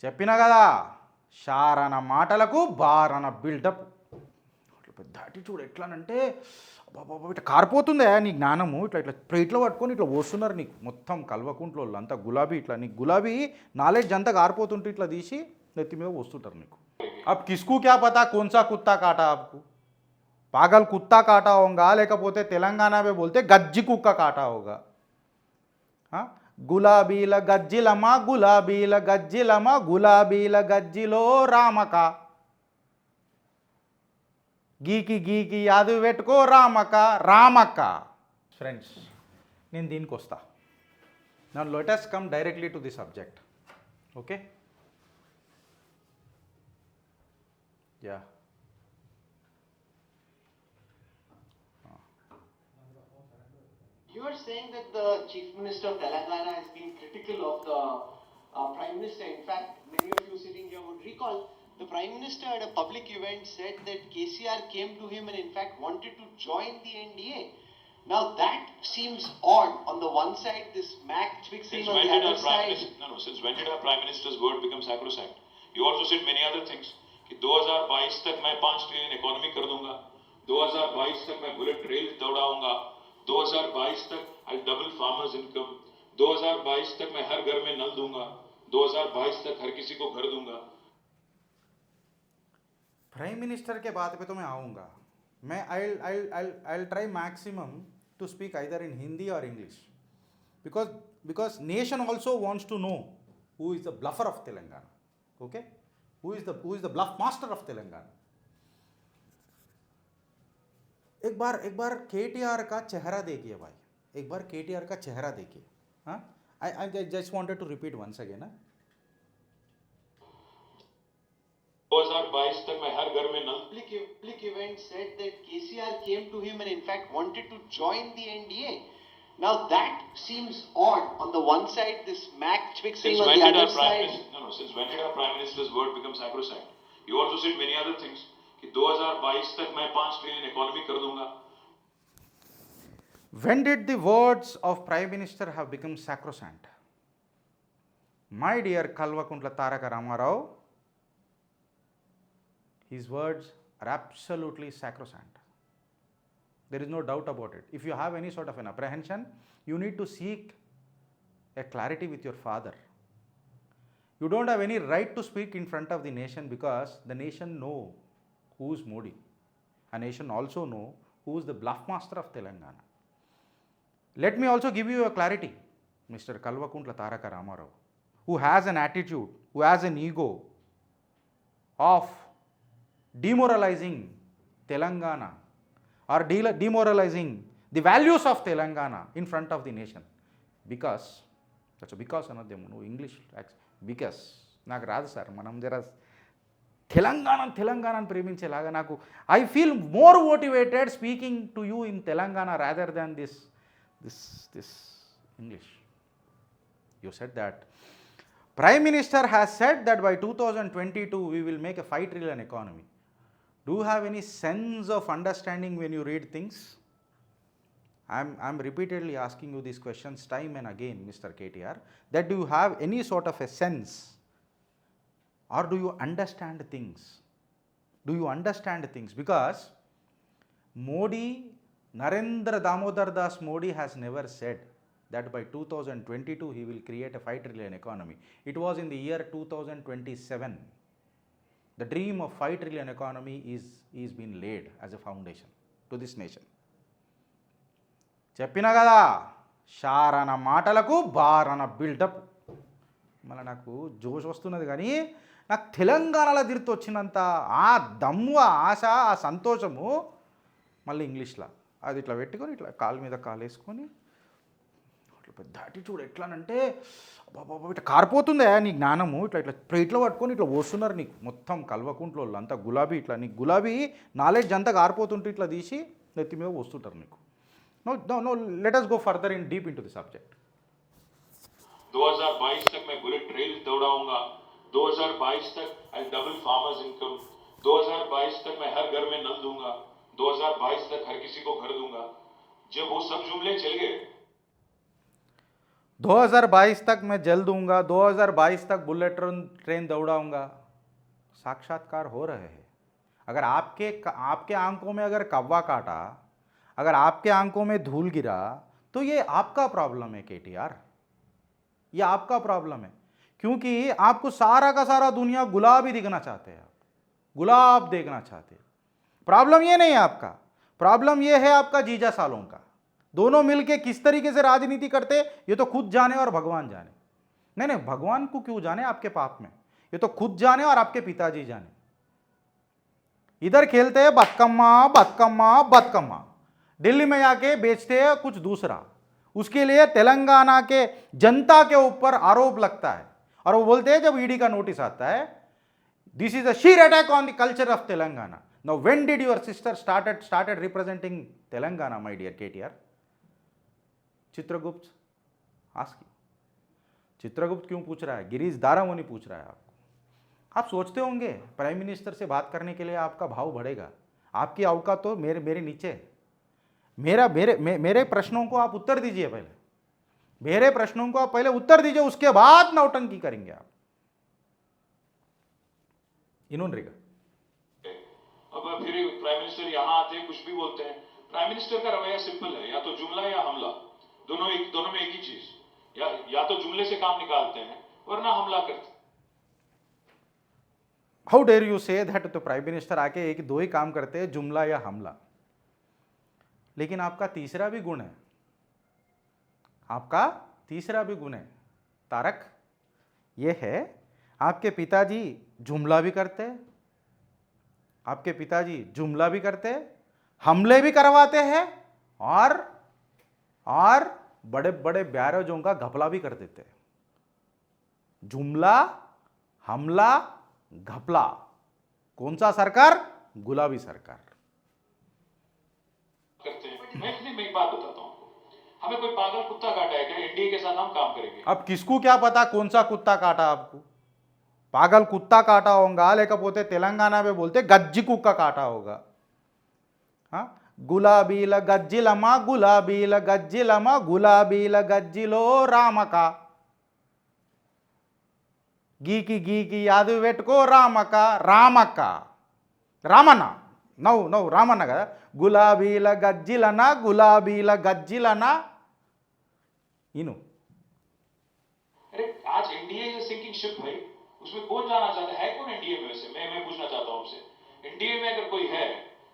చెప్పినా కదా షారన మాటలకు బారన బిల్డప్. అట్లా పెద్ద యాటిట్యూడ్ ఎట్లానంటే బాబా ఇట్లా కారిపోతుందే నీ జ్ఞానము. ఇట్లా ఇట్లా ప్లేట్లో పట్టుకొని ఇట్లా పోస్తున్నారు నీకు మొత్తం కల్వకుంట్లో అంతా గులాబీ. ఇట్లా నీకు గులాబీ నాలెడ్జ్ అంతా కారిపోతుంటే ఇట్లా తీసి నెత్తి మీద పోస్తుంటారు నీకు. అబ్ కిస్కు క్యా పతా కోన్సా కుత్తా కాటా ఆప్కు. పాగల్ కుత్తా కాటా होगा లేకపోతే తెలంగాణ में बोलते గజ్జి కుక్క కాటా होगा. గులాబీల గజ్జిలమా గులాబీల గజ్జిలమా గులాబీల గజ్జిలో రామక గీకి గీకి యాదు పెట్టుకో రామక రామక్క. ఫ్రెండ్స్, నేను దీనికి వస్తా. నా let's come directly to the subject. Okay, yeah. You are saying that the Chief Minister of Telangana has been critical of the Prime Minister. In fact, many of you sitting here would recall the Prime Minister at a public event said that KCR came to him and in fact wanted to join the NDA. Now that seems odd. On the one side, this match fixing, on the other side. Since when did our Prime Minister's word become sacrosanct? You also said many other things. कि 2022 तक मैं 5 trillion economy कर दूंगा, 2022 तक मैं bullet train दौड़ाऊंगा, 2022 तक I double farmers income, 2022 तक मैं हर घर में नल दूंगा, 2022 तक हर किसी को घर दूंगा. प्राइम मिनिस्टर के बात पे तो मैं आऊँगा. मैं I try maximum to speak either in Hindi और English because nation also wants to know who is the bluffer of Telangana. Okay, who is the bluff master of Telangana. एक बार केटीआर का चेहरा देखिए भाई, एक बार केटीआर का चेहरा देखिए. हाँ, I just wanted to repeat once again. 2022 तक मैं हर घर में नल. Public event said that KCR came to him and in fact wanted to join the NDA. Now that seems odd. On the one side, this match fixing, Since on when the did other our Prime side. Minister, since when did our Prime Minister's word become sacrosanct? You also said many other things. कि 2022 तक मैं 5 trillion economy कर दूंगा. When did the words of Prime Minister have become sacrosanct? My dear Kalvakuntla Taraka Ramarao, his words are absolutely sacrosanct. There is no doubt about it. If you have any sort of an apprehension, you need to seek a clarity with your father. You don't have any right to speak in front of the nation because the nation know who is Modi. A nation also know who is the bluff master of Telangana. Let me also give you a clarity, Mr. Kalvakuntla Taraka Ramarao, who has an attitude, who has an ego of demoralizing Telangana or demoralizing the values of Telangana in front of the nation. Because, that's a because another no English, because నాకు రాదు sir. మనం జర తెలంగాణను ప్రేమించేలాగా నాకు I feel more motivated speaking to you in Telangana rather than this English. You said that Prime Minister has said that by 2022 we will make a 5 trillion economy. Do you have any sense of understanding when you read things? I'm repeatedly asking you these questions time and again, Mr. KTR, that do you have any sort of a sense or do you understand things? Do you understand things? Because Modi, Narendra Damodar Das Modi has never said that by 2022 he will create a 5 trillion economy. It was in the year 2027. The dream of 5 trillion economy is being laid as a foundation to this nation. చెప్పినా కదా షారన మాటలకు బారన buildup. మళ్ళీ నాకు జోష్ వస్తున్నది కానీ నాకు తెలంగాణలో తిరిగి వచ్చినంత ఆ దమ్ము, ఆ ఆశ, ఆ సంతోషము మళ్ళీ ఇంగ్లీష్లో అది ఇట్లా పెట్టుకొని ఇట్లా కాలు మీద కాలు వేసుకొని అట్లా పెద్ద యాటిట్యూడ్ ఎట్లానంటే బాబా ఇట్లా కారిపోతుందే నీ జ్ఞానము. ఇట్లా ఇట్లా ప్లేట్లో పట్టుకొని ఇట్లా పోస్తున్నారు నీకు మొత్తం కల్వకుంట్లో అంతా గులాబీ. ఇట్లా నీకు గులాబీ నాలెడ్జ్ అంతా కారిపోతుంటే ఇట్లా తీసి నెత్తి మీద పోస్తుంటారు నీకు. No, let us go further in deep into the subject. 2022 तक मैं बुलेट ट्रेन दौड़ाऊंगा, 2022 तक आई डबल फार्मर्स इनकम, 2022 तक मैं हर घर में नल दूंगा, 2022 तक हर किसी को घर दूंगा. जब वो सब जुमले चल गए, 2022 तक मैं जल दूंगा, 2022 तक बुलेट ट्रेन दौड़ाऊंगा। साक्षात्कार हो रहे हैं। अगर आपके आंखों में अगर कौवा काटा, अगर आपके आंखों में धूल गिरा, तो ये आपका प्रॉब्लम है केटीआर, ये आपका प्रॉब्लम है। क्योंकि आपको सारा का सारा दुनिया गुलाबी दिखना चाहते हैं, आप गुलाब देखना चाहते हैं। प्रॉब्लम ये नहीं है आपका, प्रॉब्लम ये है आपका जीजा सालों का। दोनों मिलके किस तरीके से राजनीति करते ये तो खुद जाने और भगवान जाने। नहीं नहीं, भगवान को क्यों जाने आपके पाप में, ये तो खुद जाने और आपके पिताजी जाने। इधर खेलते हैं बतकम्मा बतकम्मा बतकम्मा, दिल्ली में जाके बेचते हैं कुछ दूसरा। उसके लिए तेलंगाना के जनता के ऊपर आरोप लगता है और वो बोलते हैं जब ईडी का नोटिस आता है, this is a sheer attack on the culture of Telangana. Now when did your sister started representing Telangana, my dear KTR? Chitragupta, ask. Chitragupta क्यों पूछ रहा है? गिरीश दारामुनि पूछ रहा है आपको। आप सोचते होंगे प्राइम मिनिस्टर से बात करने के लिए आपका भाव बढ़ेगा, आपकी औकात तो मेरे नीचे है। मेरे प्रश्नों को आप उत्तर दीजिए, पहले मेरे प्रश्नों को आप पहले उत्तर दीजिए, उसके बाद नौटंकी करेंगे आप। इन्होंने अब फिर प्राइम मिनिस्टर यहाँ आते हैं, कुछ भी बोलते हैं। प्राइम मिनिस्टर का रवैया सिंपल है, या तो जुमला या हमला, दोनों में एक ही चीज। या तो जुमले से काम निकालते हैं वरना हमला करते हैं। How dare you say that? तो प्राइम मिनिस्टर आके एक दो ही काम करते हैं, जुमला या हमला। लेकिन आपका तीसरा भी गुण है, आपका तीसरा भी गुण है तारक, ये है आपके पिताजी जुमला भी करते, आपके पिताजी जुमला भी करते, हमले भी करवाते हैं और बड़े बड़े बैरजों का घपला भी कर देते हैं। जुमला, हमला, घपला, कौन सा सरकार? गुलाबी सरकार करते हैं। मैं एक बात बताता हूँ, हमें कोई पागल कुत्ता काटा है क्या? एनडीए के साथ हम काम करेंगे। अब किसको क्या पता कौन सा कुत्ता काटा आपको? पागल कुत्ता काटा होगा, लेకపోతే तेलंगाना में बोलते गज्जी कुक्का काटा होगा। हाँ, गुलाबील गज्जिलमा गुलाबील गज्जिलमा गुलाबील गज्जिलो रामका, గీకి యాదు పెట్టుకో రామక్క రామన్న నవ్వు రామన్న కదా, గులాబీల గజ్జిలన ఇను। अरे आज एनडीए इज सिंकिंग शिप भाई, उसमें कौन जाना चाहता है? कौन एनडीए में? वैसे मैं पूछना चाहता हूं आपसे, एनडीए में अगर कोई है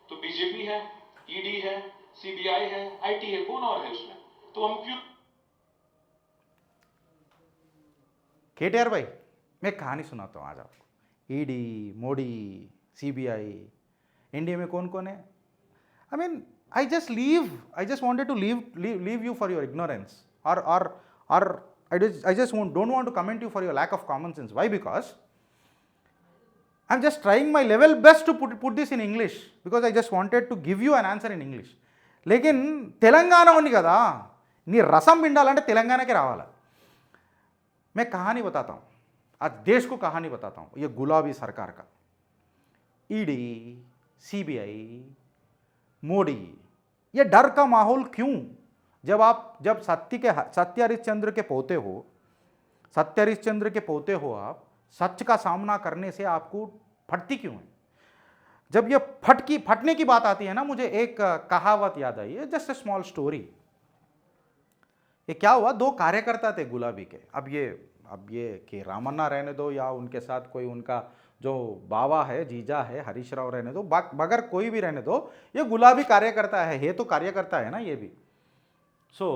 तो बीजेपी है, ईडी है, सीबीआई है, आईटी है, कौन और है उसमें? तो हम क्यों? केटीआर भाई, मैं कहानी सुनाता हूँ आज आपको। ईडी, मोदी, सीबीआई, इंडिया में कौन कौन है? I mean I just wanted to leave you for your ignorance, और I just don't want to comment you for your lack of common sense. Why? Because I'm just trying my level best to put this in English, because I just wanted to give you an answer in English. लेकिन तेलंगाना ఉంది కదా, నీ రసం పిండాలంటే తెలంగాణకే రావాలా। मैं कहानी बताता हूँ, आज देश को कहानी बताता हूँ, ये गुलाबी सरकार का। ईडी, सीबीआई, मोदी, ये डर का माहौल क्यों? जब सत्य हरिश्चंद्र के पोते हो आप, सच का सामना करने से आपको फटती क्यों है? जब ये फटने की बात आती है ना, मुझे एक कहावत याद आई है, जस्ट ए स्मॉल स्टोरी। ये क्या हुआ, दो कार्यकर्ता थे गुलाबी के। अब ये कि रामन्ना रहने दो या उनके साथ कोई उनका जो बावा है, जीजा है, हरीश राव रहने दो, मगर कोई भी रहने दो, ये गुलाबी कार्यकर्ता है, ये तो कार्यकर्ता है ना ये भी। सो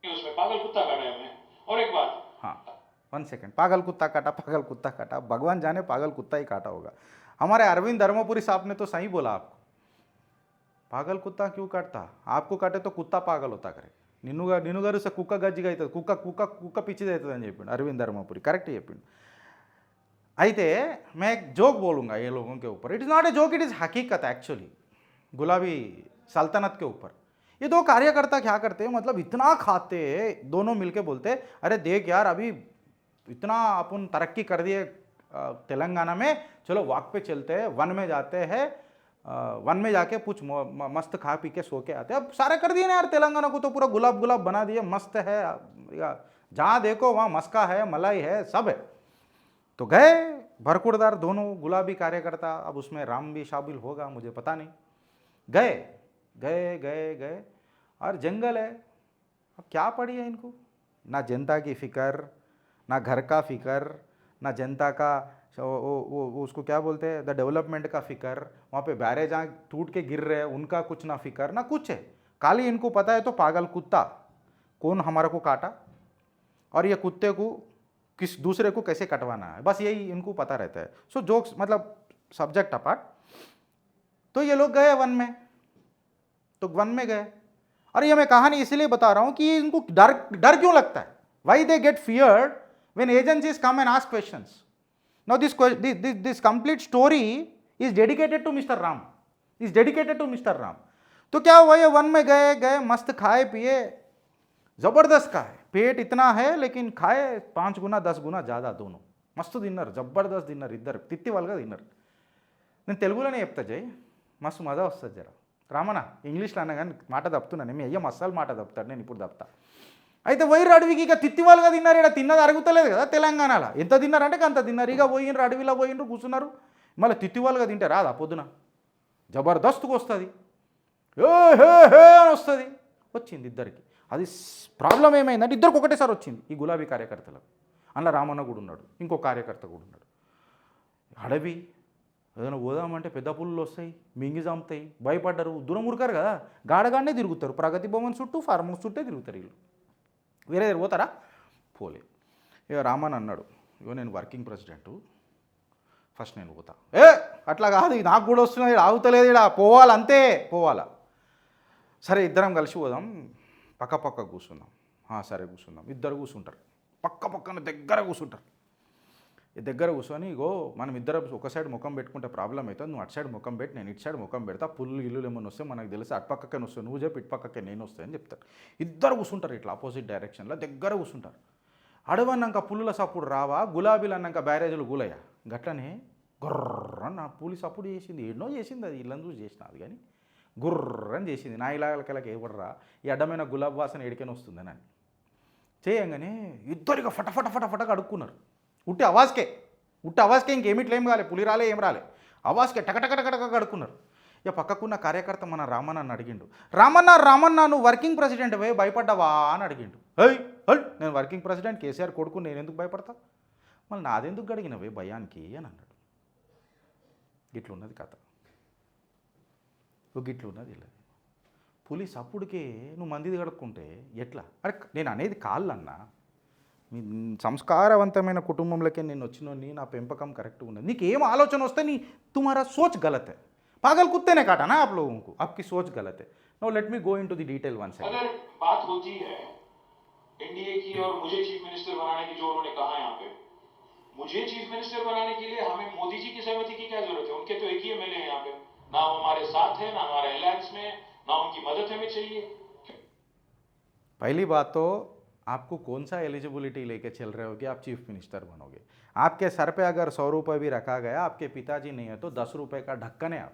उसमें पागल कुत्ता काटा है हमने। और एक बात, हाँ 1 सेकेंड, पागल कुत्ता काटा, भगवान जाने पागल कुत्ता ही काटा होगा। हमारे अरविंद धर्मपुरी साहब ने तो सही बोला आपको, पागल कुत्ता क्यों काटता? आपको काटे तो कुत्ता पागल होता करे, నిన్ను గారు కుక్క గజ్జిగా అవుతుంది, కుక్క పిచ్చిది అవుతుంది అని చెప్పిండు अरविंद धर्मपुरी, करेक्ट చెప్పిండు। అయితే मैं एक जोक बोलूँगा ये लोगों के ऊपर, it is not a joke, it is हकीकत एक्चुअली, गुलाबी सल्तनत के ऊपर। ये दो कार्यकर्ता क्या करते हैं, मतलब इतना खाते, दोनों मिलके बोलते अरे देख यार, अभी इतना अपन तरक्की कर दिए तेलंगाना में, चलो वॉक पे चलते हैं, वन में जाते हैं, वन में जाके कुछ मस्त खा पी के सो के आते। अब सारे कर दिए ना यार, तेलंगाना को तो पूरा गुलाब गुलाब बना दिए, मस्त है, जहाँ देखो वहाँ मस्का है, मलाई है, सब है। तो गए भरकुड़दार दोनों गुलाबी कार्यकर्ता, अब उसमें राम भी शामिल होगा मुझे पता नहीं, गए गए गए गए और जंगल है। अब क्या पड़ी है इनको, ना जनता की फिक्र, ना घर का फिक्र, ना जनता का वो उसको क्या बोलते हैं, द डेवलपमेंट का फिक्र। वहाँ पे बैरेज जहाँ टूट के गिर रहे हैं उनका कुछ ना फिक्र ना कुछ है। खाली इनको पता है तो पागल कुत्ता कौन हमारे को काटा और ये कुत्ते को किस दूसरे को कैसे कटवाना है, बस यही इनको पता रहता है। सो जोक्स मतलब सब्जेक्ट अपार्ट। तो ये लोग गए वन में, तो वन में गए। और ये मैं कहानी इसलिए बता रहा हूं कि इनको डर डर क्यों लगता है, why they get feared when agencies come and ask questions. Now this complete story is dedicated to mister Ram, is dedicated to mister Ram. तो क्या हुआ, ये वन में गए गए मस्त खाए पिए, जबरदस्त खाए, पेट इतना है लेकिन खाए 5 गुना 10 गुना ज़्यादा दोनों, मस्त डिनर, जबरदस्त डिनर, इधर తిత్తి వాళ్ళగా డిన్నర్। నేను తెలుగులోనే చెప్తా జై, మస్తు మజా వస్తుంది జర। రామన్న ఇంగ్లీష్లో అన్నా కానీ మాట తప్పుతున్నాను, మీ అయ్య మసాలు మాట తప్పుతాడు, నేను ఇప్పుడు తప్పుతా। అయితే పోయిర్రు అడవికి, ఇక తిత్తి వాళ్ళగా తిన్నారు, ఇక్కడ తిన్నది అరుగుతలేదు కదా తెలంగాణలో, ఎంత తిన్నారంటే అంత తిన్నారు। ఇక పోయినరు అడవిలో పోయినరు కూర్చున్నారు, మళ్ళీ తిత్తి వాళ్ళగా తింటే రాదా పొద్దున, జబర్దస్తుగా వస్తుంది, ఏ హే హే అని వస్తుంది, వచ్చింది ఇద్దరికి। అది ప్రాబ్లం ఏమైందంటే ఇద్దరికి ఒకటేసారి వచ్చింది, ఈ గులాబీ కార్యకర్తలకు। అందులో రామన్న కూడా ఉన్నాడు, ఇంకో కార్యకర్త కూడా ఉన్నాడు। అడవి ఏదైనా పోదామంటే పెద్ద పుల్లు వస్తాయి, మింగి చంపుతాయి, భయపడ్డారు, దూరం ఉరకారు కదా, గాడగానే తిరుగుతారు, ప్రగతి భవన్ చుట్టూ ఫార్మ్ హౌస్ చుట్టే తిరుగుతారు వీళ్ళు, వేరే దగ్గర పోతారా పోలే। ఇక రామన్ అన్నాడు, ఇగో నేను వర్కింగ్ ప్రెసిడెంటు, ఫస్ట్ నేను పోతా। ఏ అట్లా కాదు, నాకు కూడా వస్తున్నాయి, ఆగుతలేదు, ఇక్కడ పోవాలి అంతే, పోవాలా, సరే ఇద్దరం కలిసి పోదాం, పక్క పక్క కూర్చుందాం, సరే కూర్చుందాం। ఇద్దరు కూర్చుంటారు, పక్క పక్కన దగ్గర కూర్చుంటారు। ఈ దగ్గర కూర్చొని, ఇగో మనం ఇద్దరు ఒక సైడ్ ముఖం పెట్టుకుంటే ప్రాబ్లం అవుతుంది, నువ్వు అటు సైడ్ ముఖం పెట్టి నేను ఇటు సైడ్ ముఖం పెడతా, పుల్లు ఇల్లు ఏమైనా వస్తే మనకు తెలిసి అటు పక్కకే వస్తాయి, నువ్వు చెప్పి ఇటు పక్కకే నేను వస్తాయని చెప్తారు। ఇద్దరు కూర్చుంటారు ఇట్లా ఆపోజిట్ డైరెక్షన్లో, దగ్గర కూర్చుంటారు। అడవన్నాక పుల్లుల సప్పుడు రావా, గులాబీలు అన్నాక బ్యారేజీలు గూలయ్యా, గట్లనే గుర్రని నా పులి సప్పుడు చేసింది, ఎన్నో చేసింది, అది ఇళ్ళని చూసి చేసిన అది, కానీ గుర్రని చేసింది, నా ఇలాగలకి ఎవడరా ఈ అడ్డమైన గులాబీ వాసన ఎడికని వస్తుందని అని చేయంగానే ఇద్దరిగా ఫటఫట ఫటఫటగా అడుక్కున్నారు, ఉట్టి అవాజ్కే ఇంకేమిట్లు ఏం కాలే, పులి రాలే ఏం రాలే, అవాజ్కే టకటకటకటక అడుక్కున్నారు। ఇక పక్కకున్న కార్యకర్త మన రామన్న అడిగిండు, రామన్న నువ్వు వర్కింగ్ ప్రెసిడెంట్ వే భయపడ్డావా అని అడిగిండు। హల్ నేను వర్కింగ్ ప్రెసిడెంట్ కేసీఆర్ కొడుకు, నేను ఎందుకు భయపడతా, మళ్ళీ నాదెందుకు అడిగినవే భయానికి అని అన్నాడు। గిట్లున్నది కథ, గిట్లున్నది ఇలా పులి సప్పుడికే నువ్వు మందిది కడుక్కుంటే ఎట్లా, అరే నేను అనేది కాళ్ళన్నా, మీ సంస్కారవంతమైన కుటుంబంలోకి నేను వచ్చినోని, నా పెంపకం కరెక్ట్గా ఉన్నది, నీకు ఏం ఆలోచన వస్తే तुम्हारा सोच गलत है, पागल कुत्ते ने काटा ना आप लोगों को, आपकी सोच गलत है। Now let me go into the detail one second. अगर बात होती है एनडीए की और मुझे चीफ मिनिस्टर बनाने की, जो उन्होंने कहा यहाँ पे, मुझे चीफ मिनिस्टर बनाने के लिए हमें मोदी जी की सहमति की क्या जरूरत है, उनके तो एक ही एमएलए हैं यहाँ पे, ना हमारे साथ है, ना हमारे अलायंस में, ना उनकी मदद हमें चाहिए। पहली बात तो आपको कौन सा एलिजिबिलिटी लेके चल रहे हो कि आप चीफ मिनिस्टर बनोगे, आपके सर पे अगर 100 रुपये भी रखा गया, आपके पिताजी नहीं है तो 10 रुपये का ढक्कन है, आप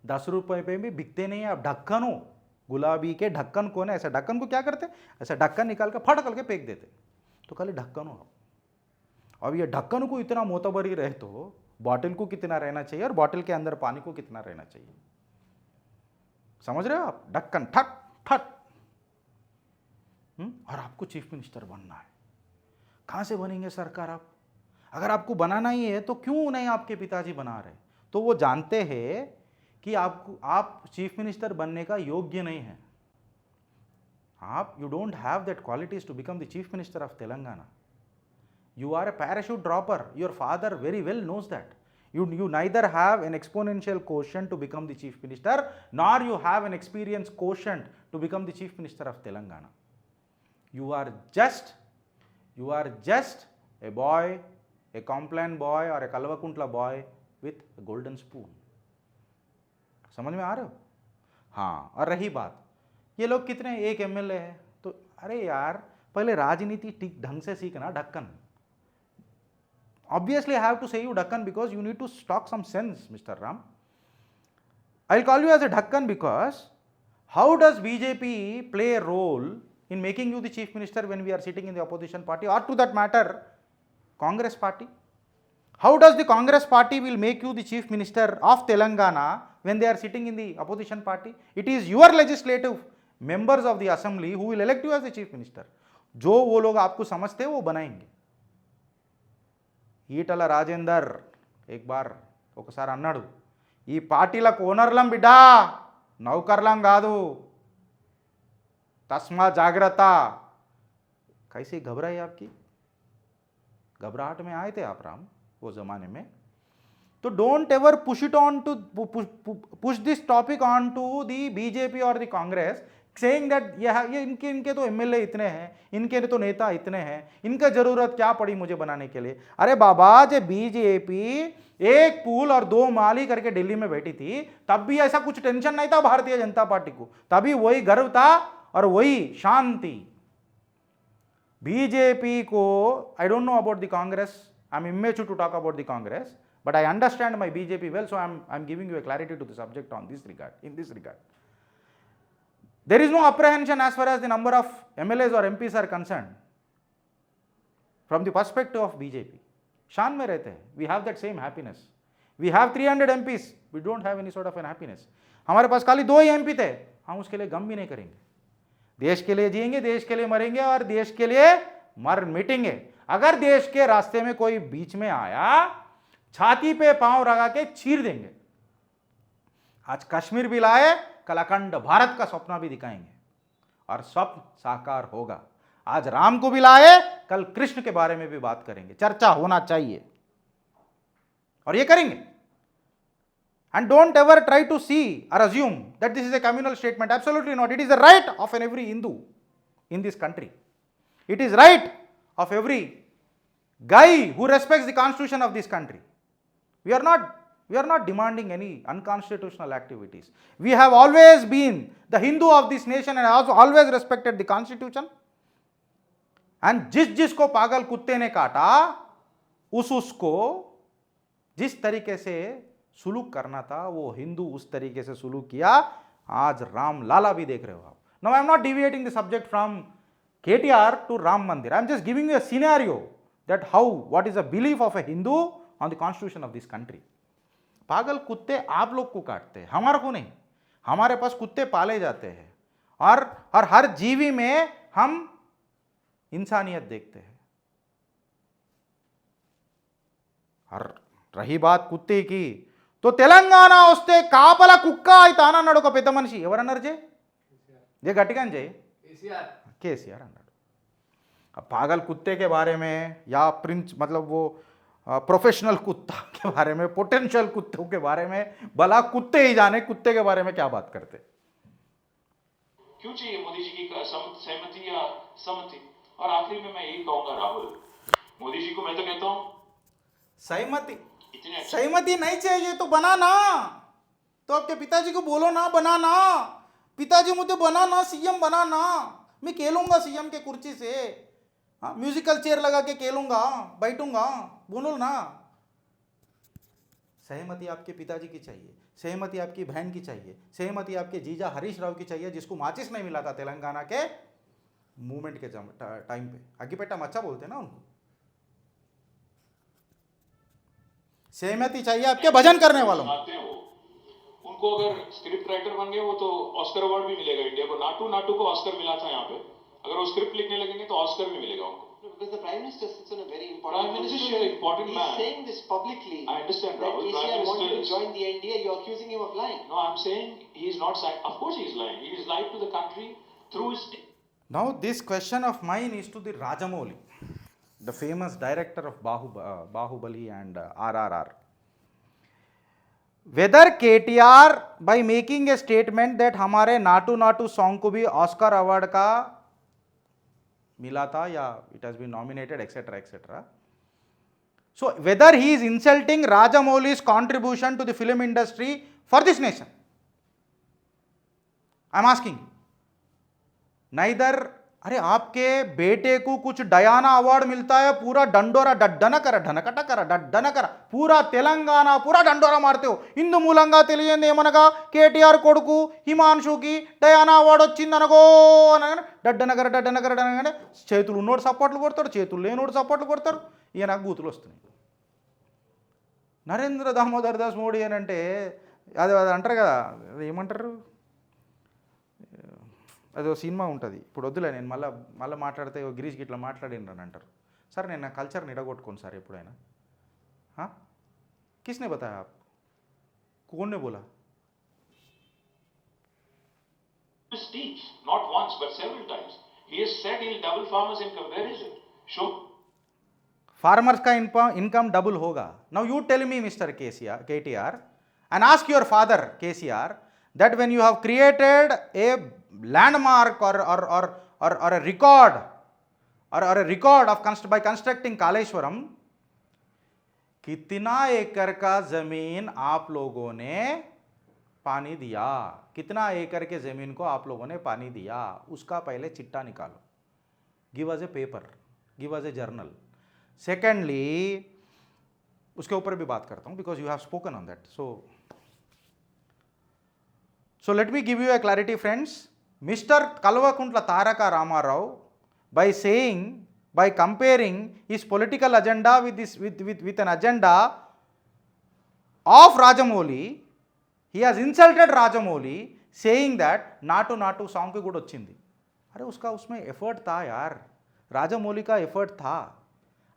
10 रुपये पे भी बिकते नहीं है, आप ढक्कन हो। गुलाबी के ढक्कन कौन है, ऐसा ढक्कन को क्या करते, ऐसा ढक्कन निकाल के फट करके फेंक देते, तो खाली ढक्कन हो आप। अब ये ढक्कन को इतना मोतबरी रहे तो बॉटल को कितना रहना चाहिए और बॉटल के अंदर पानी को कितना रहना चाहिए, समझ रहे हो आप, ढक्कन ठट ठट। और आपको चीफ मिनिस्टर बनना है, कहाँ से बनेंगे सरकार आप, अगर आपको बनाना ही है तो क्यों नहीं आपके पिताजी बना रहे, तो वो जानते हैं कि आप चीफ मिनिस्टर बनने का योग्य नहीं है, आप you don't have that qualities to become the chief minister of Telangana, you are a parachute dropper, your father very well knows that, you neither have an exponential quotient to become the chief minister, nor you have an experience quotient to become the chief minister of Telangana. You are just a boy, a complaint boy or a Kalvakuntla boy with a golden spoon. समझ में आ रहे हो? हाँ, और रही बात ये लोग कितने, एक एमएलए है, तो अरे यार पहले राजनीति ठीक ढंग से सीखना, ढक्कन। Obviously I have to say you ढक्कन because you need to stock some sense, Mr. Ram. I'll call you as a Dhakkan because how does BJP play a role in making you the chief minister when we are sitting in the opposition party, or to that matter, Congress party? How does the Congress party will make you the chief minister of Telangana when they are sitting in the opposition party? It is your legislative members of the assembly who will elect you as the chief minister. जो वो लोग आपको समझते हैं वो बनाएंगे. ఈటల రాజేందర్ एक बार ఒకసారి అన్నాడు, ఈ పార్టీలకు ఓనర్లం బిడ్డా, నౌకర్లం కాదు, तस्मा जागृता. कैसी घबराई आपकी? घबराहट में आए थे आप राम वो ज़माने में. तो don't ever push it on to push this topic on to the BJP और द कांग्रेस सेइंग दैट ये इनके तो एमएलए इतने हैं, इनके तो नेता इतने हैं, इनका ज़रूरत क्या पड़ी मुझे बनाने के लिए. अरे बाबा, जब बीजेपी एक पूल और दो माली करके दिल्ली में बैठी थी तब भी ऐसा कुछ टेंशन नहीं था भारतीय जनता पार्टी को, तभी वही गर्व था और वही शांति. बीजेपी को, I don't know about the Congress, I am immature to talk about the Congress, but I understand my BJP well, so I'm giving you a clarity to the subject on this regard. In this regard, there is no apprehension as far as the number of MLAs or MPs are concerned. From the perspective of BJP, शान में रहते हैं. We have that same happiness. We have 300 MPs. We don't have any sort of an happiness. हमारे पास खाली 2 ही MP थे, हम उसके लिए गम भी नहीं करेंगे. देश के लिए जिएंगे, देश के लिए मरेंगे और देश के लिए मर मिटेंगे. अगर देश के रास्ते में कोई बीच में आया, छाती पे पांव लगा के चीर देंगे. आज कश्मीर भी लाए, कल अखंड भारत का सपना भी दिखाएंगे और स्वप्न साकार होगा. आज राम को भी लाए, कल कृष्ण के बारे में भी बात करेंगे. चर्चा होना चाहिए और ये करेंगे. And don't ever try to see or assume that this is a communal statement. Absolutely not. It is the right of every Hindu in this country. It is right of every guy who respects the constitution of this country. We are not demanding any unconstitutional activities. We have always been the Hindu of this nation and also always respected the constitution. And जिसको पागल कुत्ते ने काटा, उसको जिस तरीके से सुलूक करना था वो हिंदू उस तरीके से सुलूक किया. आज राम लाला भी देख रहे हो आप. Now I am not deviating the subject from KTR to Ram Mandir. I am just giving you a scenario that what is the belief of a Hindu on the constitution of this country. पागल कुत्ते आप लोग को काटते हैं, हमारे को नहीं. हमारे पास कुत्ते पाले जाते हैं और हर जीवी में हम इंसानियत देखते हैं. और रही बात कुत्ते की, तो తెలంగాణ వస్తే కాపల కుక్క అయితాన అన్నాడు ఒక పెద్ద మనిషి. ఎవరన్నారు जे గట్టిగా జై केसीआर అన్నాడు. अब पागल कुत्ते के बारे में या प्रिंस मतलब वो प्रोफेशनल कुत्ता के बारे में, पोटेंशियल कुत्तों के बारे में, भला कुत्ते ही जाने कुत्ते के बारे में क्या बात करते. क्यों चाहिए मोदी जी की सहमति या सम्मति? और आखिरी में मैं यही कहूंगा राहुल, मोदी जी को मैं तो कहता हूं सहमति नहीं चाहिए तो बनाना. तो आपके पिताजी को बोलो ना बनाना. पिताजी मुझे बनाना, सीएम बनाना, मैं खेलूंगा सीएम के कुर्सी से. हाँ, म्यूजिकल चेयर लगा के खेलूंगा, बैठूंगा, बोलो ना. सहमति आपके पिताजी की चाहिए, सहमति आपकी बहन की चाहिए, सहमति आपके जीजा हरीश राव की चाहिए, जिसको माचिस नहीं मिला था तेलंगाना के मूवमेंट के टाइम पे. अग्गिपेट्टा मच्चा बोलते ना उनको. सहमति चाहिए आपके भजन करने वालों. उनको अगर स्क्रिप्ट राइटर बन गए वो तो ऑस्कर अवार्ड भी मिलेगा इंडिया को. नाटू को ऑस्कर मिला था यहाँ पे. अगर वो स्क्रिप्ट लिखने लगेंगे तो ऑस्कर भी मिलेगा उनको. Because the Prime Minister sits in a very important Prime Minister position. is an important He's man. saying this publicly. I understand, That Rahul. KCR Prime wanted to Minister join the NDA. You're accusing him of lying. No, I'm saying he's not saying. Of course he's lying. He is lied to the country through his. Now this question of mine is to the Rajamouli, the famous director of Bahubali and RRR. Whether KTR by making a statement that हमारे Naatu Naatu song को भी Oscar award का मिला था या it has been nominated etc etc. So whether he is insulting Rajamouli's contribution to the film industry for this nation, I am asking. Neither अरे आपके बेटे को कुछ डयाना अवार्ड मिलता है, पूरा डंडोरा डड्डन कर ढनकट कर डड्डन कर पूरा తెలంగాణ पूरा डंडोरा मारते हो. ఇందు మూలంగా తెలియంది ఏమనగా కేటీఆర్ కొడుకు హిమాంశుకి డయానా అవార్డు వచ్చిందనగో అనగానే డడ్డనగర అనగానే చేతులు ఉన్నోడు సపోర్ట్లు కొడతాడు, చేతులు లేనోడు సపోర్ట్లు కొడతారు. ఇక నాకు బూతులు వస్తున్నాయి. నరేంద్ర దామోదర్ దాస్ మోడీ అని అంటే అది అది అంటారు కదా, అది ఏమంటారు, అదో సినిమా ఉంటుంది. ఇప్పుడు వద్దులే, నేను మళ్ళీ మాట్లాడితే గిరీష్కి ఇట్లా మాట్లాడిండ్రు అని అంటారు. సరే నేను నా కల్చర్ని ఇడగొట్టుకోను సార్ ఎప్పుడైనా. किसने बताया आपको? कौन ने बोला? Teach not once but several times. He has said he'll double farmers' income. Where is it? Show. Farmers का इनकम डबल होगा. Now you tell me mister KTR and ask your father KCR that when you have created a landmark or a record of by constructing Kaleshwaram, कितना एकड़ का जमीन आप लोगों ने पानी दिया, कितना एकड़ के जमीन को आप लोगों ने पानी दिया, उसका पहले चिट्टा निकालो. Give us a paper, give us a journal. Secondly उसके ऊपर भी बात करता हूं because you have spoken on that. So let me give you a clarity friends. Mister Kalvakuntla Taraka Rama Rao by comparing his political agenda with an agenda of Rajamouli, he has insulted Rajamouli saying that Naatu song की good వచ్చింది. अरे उसका उसमें effort था यार, राजामौली का effort था.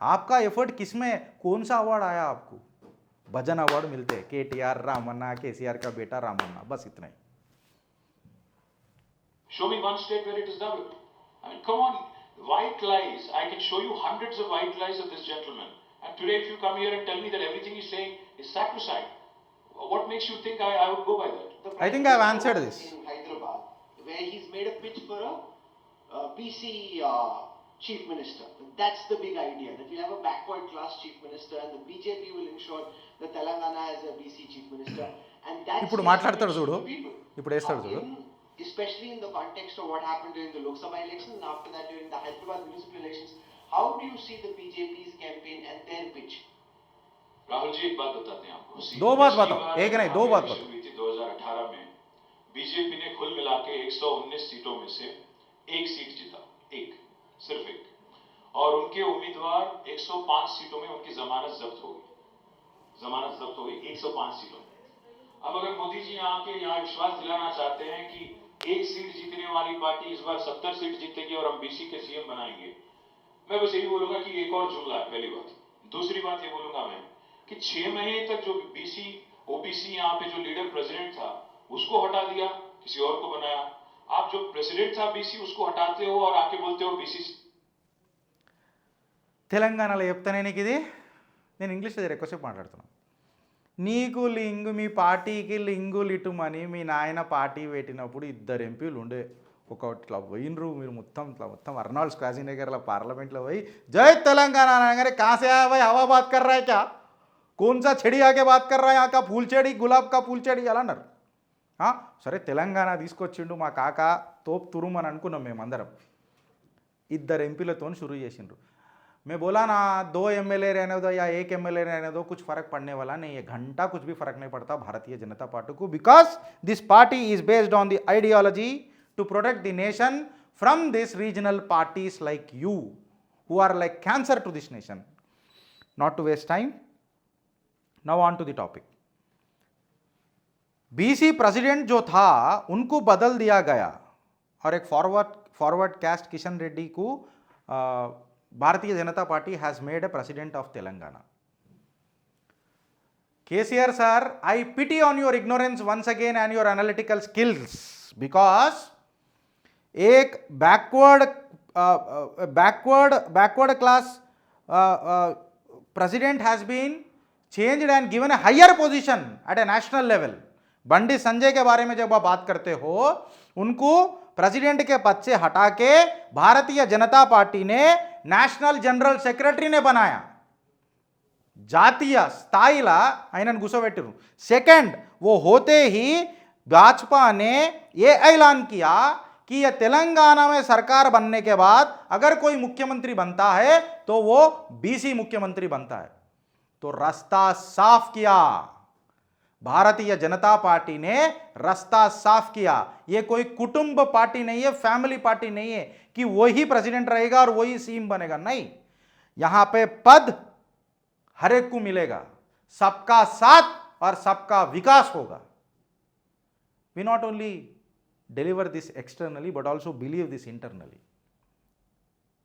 आपका एफर्ट किसमें, कौन सा अवार्ड आया आपको? भजन अवार्ड मिलते हैं, KTR रामन्ना, KCR का बेटा रामन्ना, बस इतना ही. Show me one state where it is developed. I mean, come on. White lies. I can show you hundreds of white lies of this gentleman. And today if you come here and tell me that everything he's saying is sacrosanct, what makes you think I would go by that? I think I've answered this. In Hyderabad, where he's made a pitch for a BC chief minister. That's the big idea, that we have a backward class chief minister and the BJP will ensure that Telangana has a BC chief minister. And that's ఇప్పుడు మాట్లాడతాడు చూడు, ఇప్పుడు వేస్తాడు చూడు. Especially in the context of what happened during the Lok Sabha elections and after that during the Hyderabad municipal elections, how do you see the BJP's campaign and their pitch? Rahul ji एक बात बताते हैं आपको. दो बात बताओ, एक नहीं दो बात बताओ. 2018 में बीजेपी ने कुल मिला के 119 सीटों में से एक सीट जीता, सिर्फ एक, और उनके उम्मीदवार 105 सीटों में उनकी जमानत जब्त हो गई 105 सीटों में. अब अगर मोदी जी आके यहाँ विश्वास दिलाना चाहते हैं कि एक सीट जीतने वाली पार्टी इस बार 70 सीट जीतेगी और हम BC के CM बनाएंगे, मैं बस यही बोलूंगा कि एक और जुमला है, पहली बात. दूसरी बात ये बोलूंगा मैं कि 6 महीने तक जो BC OBC यहाँ पे जो लीडर प्रेसिडेंट था उसको हटा दिया, किसी और को बनाया. आप जो प्रेसिडेंट था BC उसको हटाते हो और आके बोलते हो BC. తెలంగాణలో చెప్తానే నీకు ఇది, నేను ఇంగ్లీష్లో జర ఎక్కువసేపు మాట్లాడుతున్నాను. నీకు లింగు, మీ పార్టీకి లింగులు ఇటుమని మీ నాయన పార్టీ పెట్టినప్పుడు 2 ఎంపీలు ఉండే. ఒకటి ఇట్లా పోయినరు మీరు మొత్తం अर्नाल्ड स्क्वाजीनगरలో పార్లమెంట్లో పోయి జై తెలంగాణ అనగానే కాసే भाई हवा बात कर रहा है क्या, कौन सा छड़ी आके बात कर रहा है, यहाँ का फूल చెడి, గులాబ్ का फूल చెడి అలా అన్నారు. సరే తెలంగాణ తీసుకొచ్చిండు మా కాక తోపు తురుమని అనుకున్నాం మేమందరం. 2 ఎంపీలతో షురూ చేసిండ్రు. मैं बोला ना 2 MLA रहने दो या 1 MLA रहने दो, कुछ फ़र्क पड़ने वाला नहीं है. घंटा कुछ भी फ़र्क नहीं पड़ता भारतीय जनता पार्टी को, because this party is based on the ideology to protect the nation from this regional parties like you who are like cancer to this nation. Not to waste time, now on to the topic. BC president जो था उनको बदल दिया गया और एक forward cast Kishan Reddy को भारतीय Janata party has made a president of Telangana. KCR sir, I pity on your ignorance once again and your analytical skills, because एक backward class president has been changed and given a higher position at a national level. Bandi Sanjay के बारे में जब आप बात करते हो, उनको प्रेसिडेंट के पद से हटा के भारतीय जनता पार्टी ने నేషనల్ జనరల్ సెక్రటరీనే बनाया. जातीय స్థాయిలా ఆయనను గుసబెట్టారు. सेकंड वो होते ही भाजपा ने ये ऐलान किया कि यह तेलंगाना में सरकार बनने के बाद अगर कोई मुख्यमंत्री बनता है तो वो बीसी मुख्यमंत्री बनता है। तो रास्ता साफ किया, भारतीय जनता पार्टी ने रास्ता साफ किया। ये कोई कुटुंब पार्टी नहीं है, फैमिली पार्टी नहीं है कि वही प्रेसिडेंट रहेगा और वही सीएम बनेगा। नहीं, यहां पे पद हर एक को मिलेगा, सबका साथ और सबका विकास होगा। We not only deliver this externally but also believe this internally.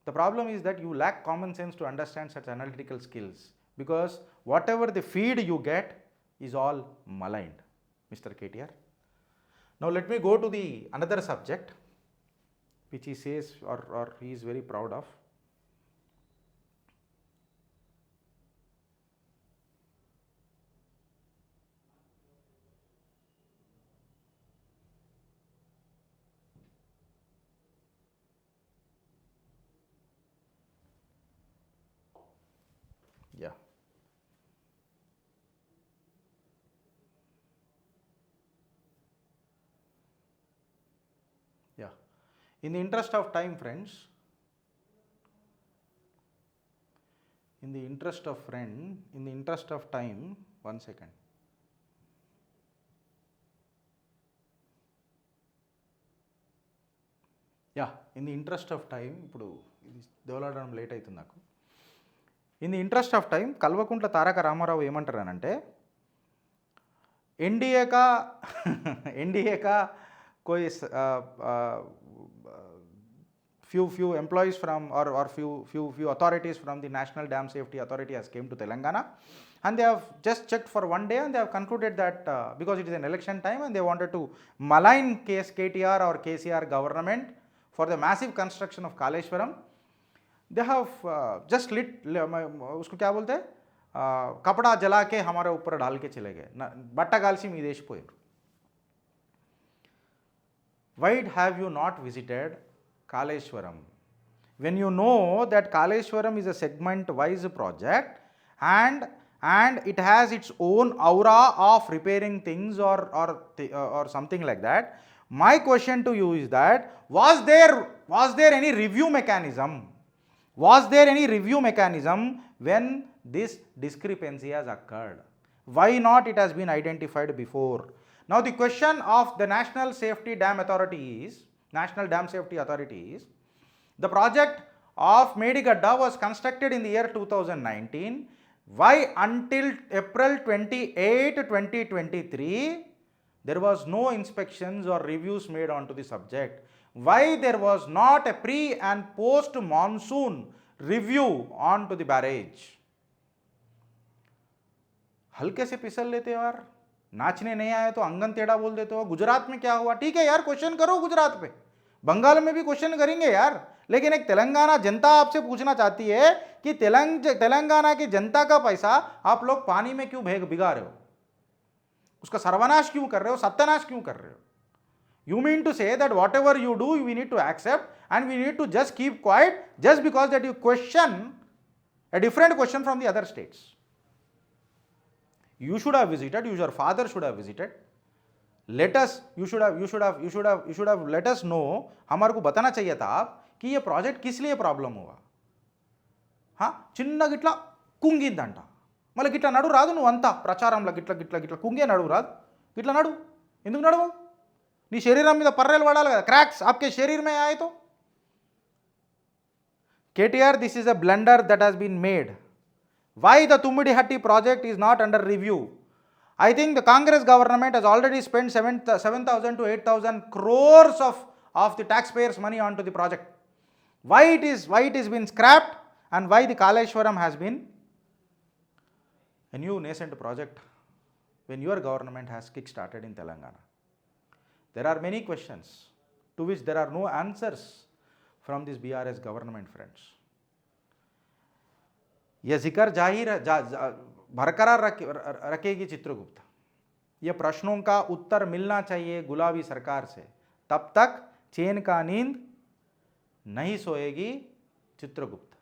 The problem is that you lack common sense to understand such analytical skills, because whatever the feed you get is all maligned, Mr. KTR. Now let me go to the another subject which he says or he is very proud of. Yeah. Yeah. In the interest of time, friends, in the interest of time, 1 second. Yeah, in the interest of time, ఇప్పుడు ఇది దోలాడడం late అవుతుంది నాకు. In the interest of time, Kalvakuntla Taraka Rama Rao ఏమంటారనంటే, NDA का कोई few employees from or few authorities from the National Dam Safety Authority has came to Telangana, and they have just checked for one day and they have concluded that because it is an election time and they wanted to malign KTR or KCR government for the massive construction of Kaleshwaram, they have just lit उसको क्या बोलते हैं, कपड़ा जला के हमारे ऊपर डाल के चले गए, बट्टा गालसी मी देश पोयर. Why have you not visited Kaleshwaram when you know that Kaleshwaram is a segment wise project and it has its own aura of repairing things or something like that? My question to you is that was there any review mechanism? Was there any review mechanism when this discrepancy has occurred? Why not it has been identified before? Now the question of the National Dam Safety Authority is, the project of Medigadda was constructed in the year 2019. Why until April 28, 2023, there was no inspections or reviews made onto the subject? Why there was not a pre and post monsoon review onto the barrage? हल्के से पिसल लेते हो यार, नाचने नहीं आए तो अंगन टेढ़ा बोल देते हो. गुजरात में क्या हुआ? ठीक है यार, क्वेश्चन करो गुजरात पे, बंगाल में भी क्वेश्चन करेंगे यार, लेकिन एक तेलंगाना जनता आपसे पूछना चाहती है कि तेलंगाना की जनता का पैसा आप लोग पानी में क्यों भिगा रहे हो, उसका सर्वनाश क्यों कर रहे हो, सत्यानाश क्यों कर रहे हो? You mean to say that whatever you do, we need to accept and we need to just keep quiet just because that you question a different question from the other states? You should have visited, your father should have visited. Let us, you should have let us know. हमारे को बताना चाहिए था आप कि ये project किस लिए प्रॉब्लम हुआ. हाँ, చిన్న గిట్లా కుంగిందంట, మళ్ళీ గిట్లా నడు రాదు, నువ్వు అంతా ప్రచారంలో గిట్లా కుంగే నడువు రాదు, గిట్లా నడు, ఎందుకు నడువు? నీ శరీరం మీద పర్రెలు పడాలి కదా, క్రాక్స్ आपके शरीर में आए तो. KTR, this is a blunder that has been made. Why the Tummidihatti project is not under review? I think the Congress government has already spent 7,000 to 8,000 crores of the taxpayers' money onto the project. Why it is been scrapped, and why the Kaleshwaram has been a new nascent project when your government has kick-started in Telangana? There are many questions to which there are no answers from this BRS government, friends. यह जिक्र बरकरार रखेगी चित्रगुप्त. ये प्रश्नों का उत्तर मिलना चाहिए गुलाबी सरकार से, तब तक चैन का नींद नहीं सोएगी चित्रगुप्त.